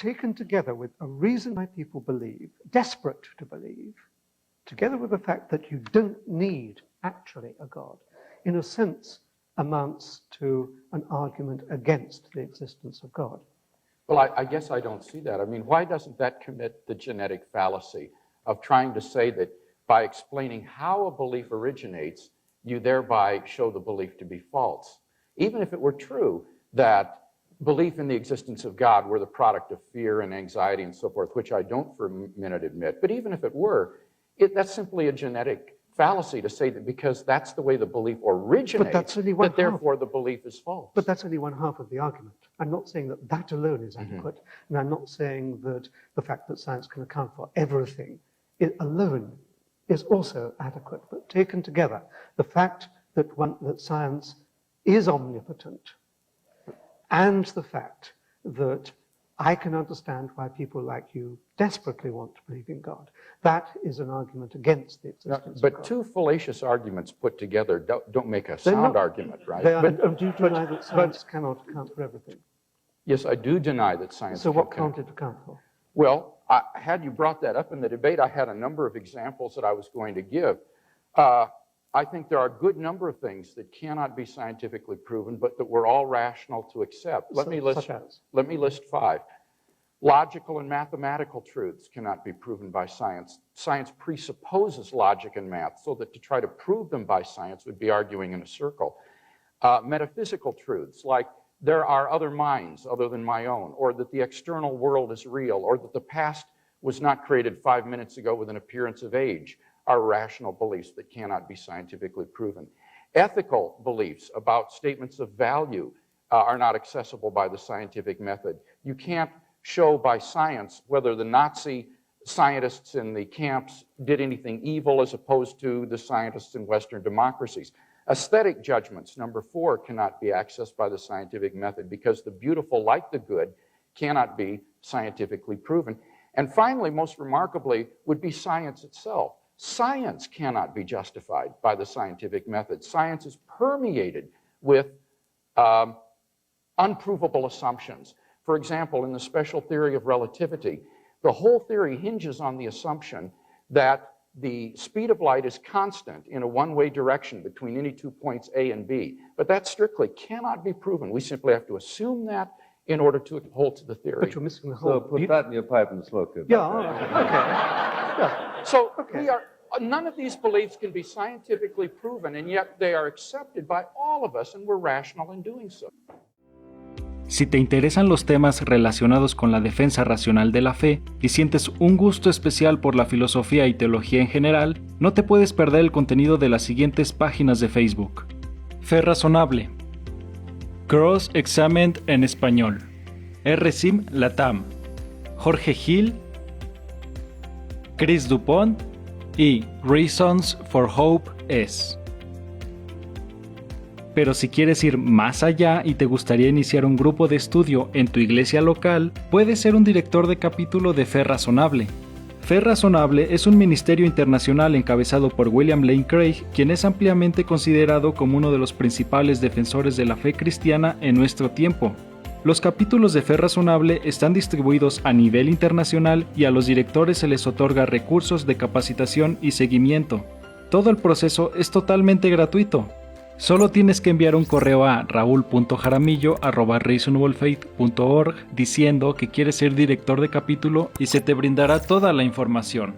taken together with a reason why people believe, desperate to believe, together with the fact that you don't need actually a God, in a sense amounts to an argument against the existence of God. Well, I guess I don't see that. I mean, why doesn't that commit the genetic fallacy of trying to say that by explaining how a belief originates, you thereby show the belief to be false? Even if it were true that belief in the existence of God were the product of fear and anxiety and so forth, which I don't for a minute admit, but even if it were, that's simply a genetic fallacy to say that because that's the way the belief originates, that therefore the belief is false. But that's only one half of the argument. I'm not saying that that alone is adequate, and I'm not saying that the fact that science can account for everything alone is also adequate. But taken together, the fact that science is omnipotent, and the fact that I can understand why people like you desperately want to believe in God, that is an argument against the existence of God. But two fallacious arguments put together don't make a sound argument, right? Do you deny that science cannot account for everything? Yes, I do deny that science So what can't it account for? Well, had you brought that up in the debate, I had a number of examples that I was going to give. I think there are a good number of things that cannot be scientifically proven, but that we're all rational to accept. Let me list 5. Logical and mathematical truths cannot be proven by science. Science presupposes logic and math, so that to try to prove them by science would be arguing in a circle. Metaphysical truths, like there are other minds other than my own, or that the external world is real, or that the past was not created 5 minutes ago with an appearance of age, are rational beliefs that cannot be scientifically proven. Ethical beliefs about statements of value are not accessible by the scientific method. You can't show by science whether the Nazi scientists in the camps did anything evil as opposed to the scientists in Western democracies. Aesthetic judgments, number 4, cannot be accessed by the scientific method because the beautiful, like the good, cannot be scientifically proven. And finally, most remarkably, would be science itself. Science cannot be justified by the scientific method. Science is permeated with unprovable assumptions. For example, in the special theory of relativity, the whole theory hinges on the assumption that the speed of light is constant in a one-way direction between any 2 points A and B. But that strictly cannot be proven. We simply have to assume that in order to hold to the theory. But you're missing the whole... So put that in your pipe and smoke it. Yeah, okay. Yeah. So none of these beliefs can be scientifically proven, and yet they are accepted by all of us, and we're rational in doing so. Si te interesan los temas relacionados con la defensa racional de la fe y sientes un gusto especial por la filosofía y teología en general, no te puedes perder el contenido de las siguientes páginas de Facebook. Fe Razonable, Cross Examined en español, RSIM Latam, Jorge Gil, Chris Dupont y Reasons for Hope es. Pero si quieres ir más allá y te gustaría iniciar un grupo de estudio en tu iglesia local, puedes ser un director de capítulo de Fe Razonable. Fe Razonable es un ministerio internacional encabezado por William Lane Craig, quien es ampliamente considerado como uno de los principales defensores de la fe cristiana en nuestro tiempo. Los capítulos de Fe Razonable están distribuidos a nivel internacional y a los directores se les otorga recursos de capacitación y seguimiento. Todo el proceso es totalmente gratuito. Solo tienes que enviar un correo a raul.jaramillo@reasonablefaith.org diciendo que quieres ser director de capítulo y se te brindará toda la información.